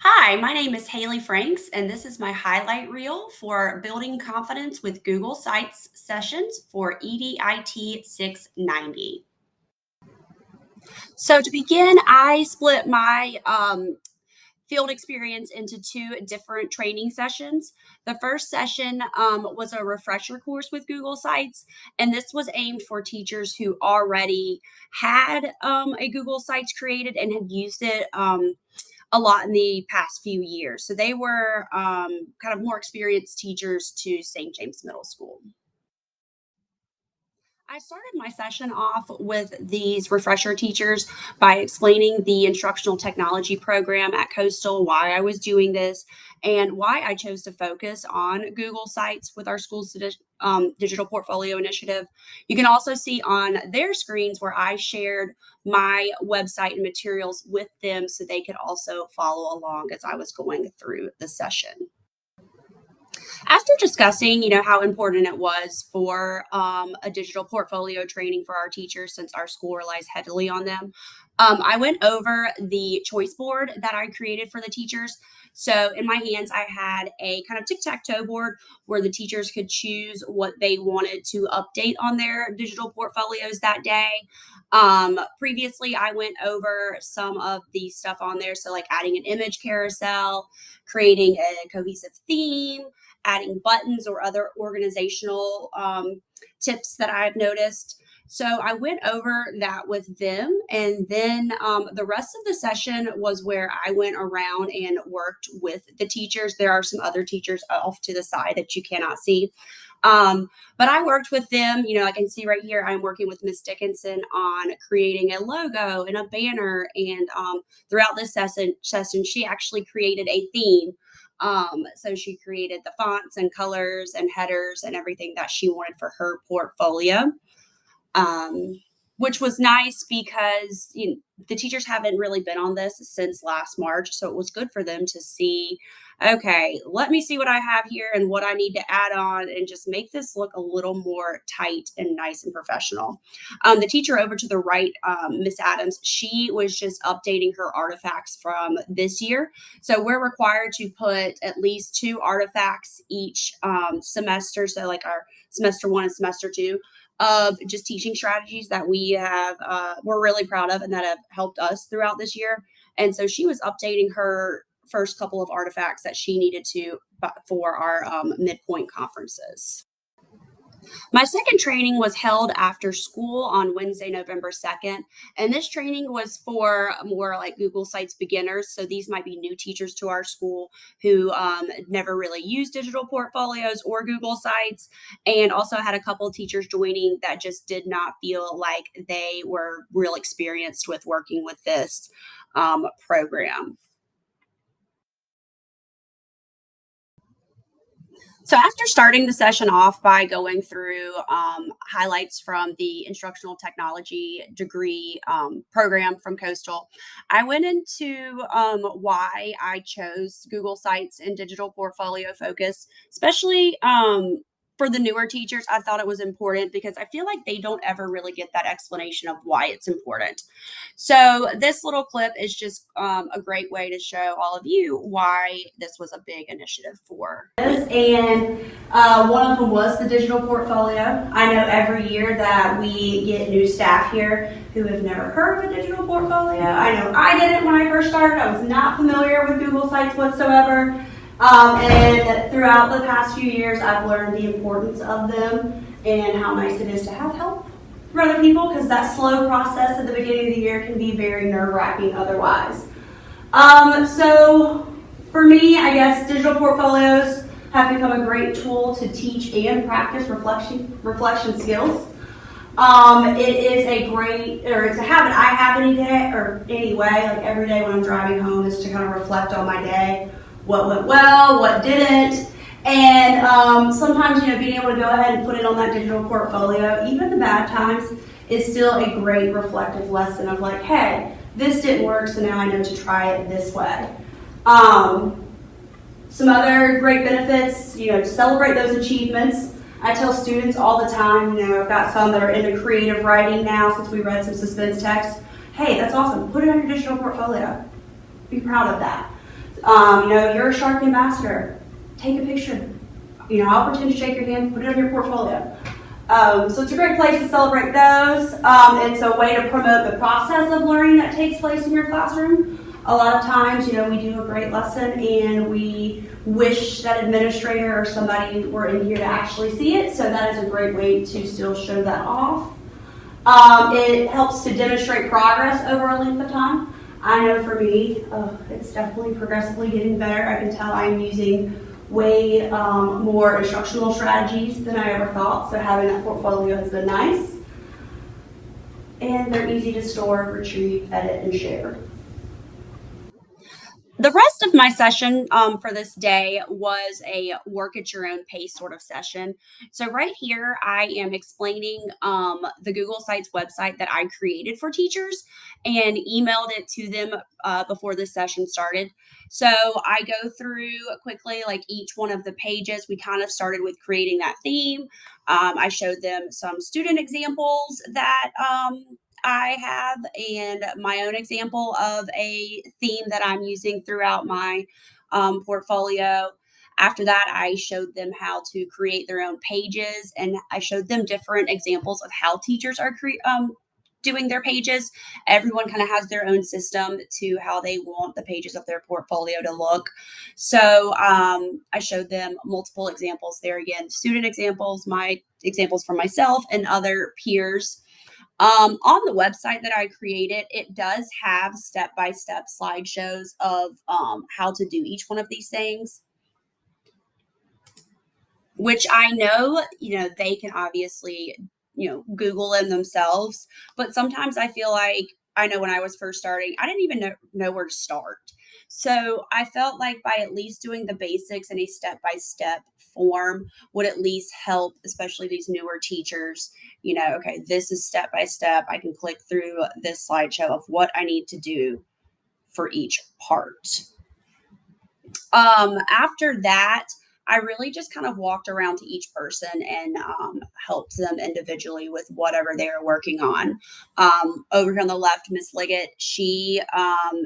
Hi, my name is Haley Franks, and this is my highlight reel for Building Confidence with Google Sites sessions for EDIT 690. So, to begin, I split my field experience into two different training sessions. The first session was a refresher course with Google Sites, and this was aimed for teachers who already had a Google Sites created and had used it. A lot in the past few years. So they were kind of more experienced teachers to St. James Middle School. I started my session off with these refresher teachers by explaining the instructional technology program at Coastal, why I was doing this, and why I chose to focus on Google Sites with our school's digital portfolio initiative. You can also see on their screens where I shared my website and materials with them so they could also follow along as I was going through the session. After discussing, how important it was for a digital portfolio training for our teachers, since our school relies heavily on them, I went over the choice board that I created for the teachers. So in my hands, I had a kind of tic-tac-toe board where the teachers could choose what they wanted to update on their digital portfolios that day. Previously, I went over some of the stuff on there. So like adding an image carousel, creating a cohesive theme, adding buttons or other organizational tips that I've noticed. So I went over that with them. And then the rest of the session was where I went around and worked with the teachers. There are some other teachers off to the side that you cannot see. But I worked with them, I can see right here, I'm working with Miss Dickinson on creating a logo and a banner. And throughout this session, she actually created a theme. So she created the fonts and colors and headers and everything that she wanted for her portfolio, which was nice because the teachers haven't really been on this since last March. So it was good for them to see, okay, let me see what I have here and what I need to add on and just make this look a little more tight and nice and professional. The teacher over to the right, Miss Adams, she was just updating her artifacts from this year. So we're required to put at least 2 artifacts each semester. So like our semester 1 and semester 2 of just teaching strategies that we have we're really proud of and that have helped us throughout this year. And so she was updating her first couple of artifacts that she needed to for our midpoint conferences. My second training was held after school on Wednesday, November 2nd. And this training was for more like Google Sites beginners. So these might be new teachers to our school who never really used digital portfolios or Google Sites. And also had a couple of teachers joining that just did not feel like they were real experienced with working with this program. So after starting the session off by going through highlights from the instructional technology degree program from Coastal, I went into why I chose Google Sites and digital portfolio focus, especially for the newer teachers. I thought it was important because I feel like they don't ever really get that explanation of why it's important. So this little clip is just a great way to show all of you why this was a big initiative for. And one of them was the digital portfolio. I know every year that we get new staff here who have never heard of a digital portfolio. I know I didn't when I first started. I was not familiar with Google Sites whatsoever. And throughout the past few years, I've learned the importance of them and how nice it is to have help for other people, because that slow process at the beginning of the year can be very nerve-wracking otherwise. So for me, I guess digital portfolios have become a great tool to teach and practice reflection skills. It is it's a habit I have any day or any way, like every day when I'm driving home, is to kind of reflect on my day. What went well, what didn't, and sometimes, being able to go ahead and put it on that digital portfolio, even the bad times, is still a great reflective lesson of like, hey, this didn't work, so now I know to try it this way. Some other great benefits, to celebrate those achievements. I tell students all the time, I've got some that are into creative writing now since we read some suspense text. Hey, that's awesome. Put it on your digital portfolio. Be proud of that. You're a Shark ambassador. Take a picture. I'll pretend to shake your hand, put it on your portfolio. So it's a great place to celebrate those. It's a way to promote the process of learning that takes place in your classroom. A lot of times, we do a great lesson and we wish that administrator or somebody were in here to actually see it. So that is a great way to still show that off. It helps to demonstrate progress over a length of time. I know for me, it's definitely progressively getting better. I can tell I'm using way more instructional strategies than I ever thought. So having that portfolio has been nice. And they're easy to store, retrieve, edit, and share. The rest of my session for this day was a work at your own pace sort of session. So right here, I am explaining the Google Sites website that I created for teachers and emailed it to them before the session started. So I go through quickly like each one of the pages. We kind of started with creating that theme. I showed them some student examples that I have and my own example of a theme that I'm using throughout my portfolio. After that, I showed them how to create their own pages and I showed them different examples of how teachers are doing their pages. Everyone kind of has their own system to how they want the pages of their portfolio to look. So I showed them multiple examples there again, student examples, my examples for myself and other peers. On the website that I created, it does have step-by-step slideshows of how to do each one of these things, which I know, they can obviously, Google them themselves. But sometimes I feel like I know when I was first starting, I didn't even know where to start. So I felt like by at least doing the basics in a step-by-step form would at least help, especially these newer teachers, okay, this is step by step. I can click through this slideshow of what I need to do for each part. After that, I really just kind of walked around to each person and helped them individually with whatever they are working on. Over here on the left, Miss Liggett, she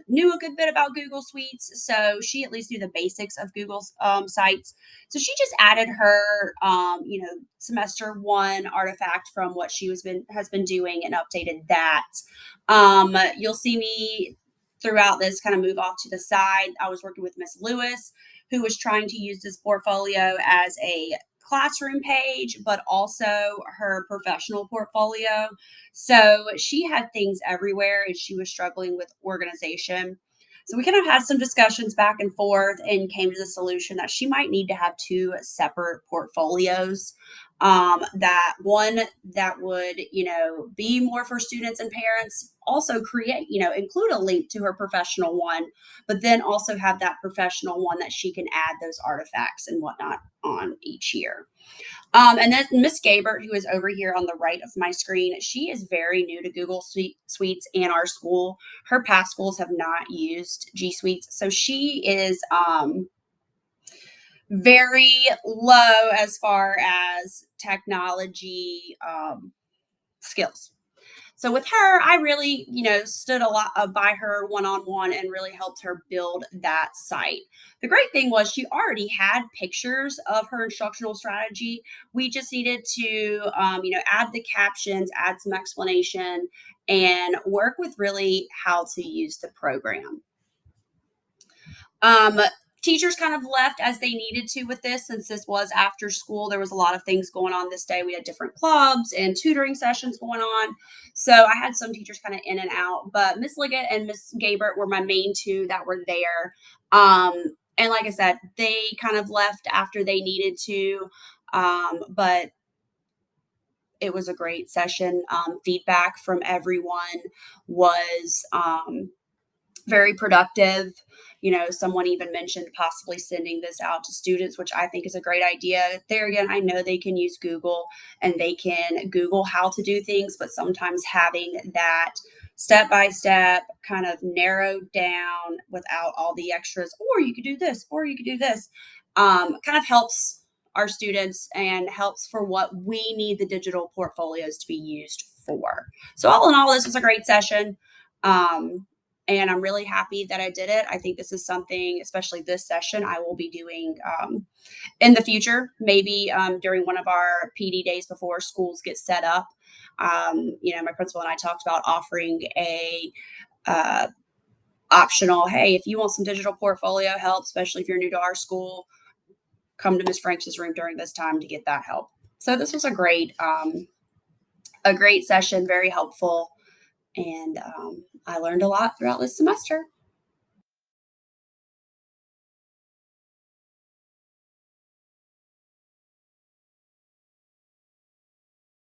knew a good bit about Google Suites, so she at least knew the basics of Google Sites. So she just added her, semester one artifact from what she has been doing and updated that. You'll see me throughout this kind of move off to the side. I was working with Miss Lewis, who was trying to use this portfolio as a classroom page, but also her professional portfolio. So she had things everywhere and she was struggling with organization. So we kind of had some discussions back and forth and came to the solution that she might need to have two separate portfolios. That one that would, be more for students and parents, also create, include a link to her professional one, but then also have that professional one that she can add those artifacts and whatnot on each year. And then Miss Gabert, who is over here on the right of my screen, she is very new to Google Suites and our school. Her past schools have not used G Suites. So she is very low as far as technology skills. So with her, I really, stood a lot by her one-on-one and really helped her build that site. The great thing was she already had pictures of her instructional strategy. We just needed to, add the captions, add some explanation, and work with really how to use the program. Teachers kind of left as they needed to with this, since this was after school. There was a lot of things going on this day. We had different clubs and tutoring sessions going on. So I had some teachers kind of in and out, but Miss Liggett and Miss Gabert were my main two that were there. And like I said, they kind of left after they needed to, but it was a great session. Feedback from everyone was very productive. Someone even mentioned possibly sending this out to students, which I think is a great idea. There again, I know they can use Google and they can Google how to do things, but sometimes having that step-by-step kind of narrowed down without all the extras, or you could do this, or you could do this, kind of helps our students and helps for what we need the digital portfolios to be used for. So all in all, this was a great session. And I'm really happy that I did it. I think this is something, especially this session, I will be doing in the future, maybe during one of our PD days before schools get set up. My principal and I talked about offering a uh, optional, hey, if you want some digital portfolio help, especially if you're new to our school, come to Miss Franks' room during this time to get that help. So this was a great session, very helpful, and I learned a lot throughout this semester.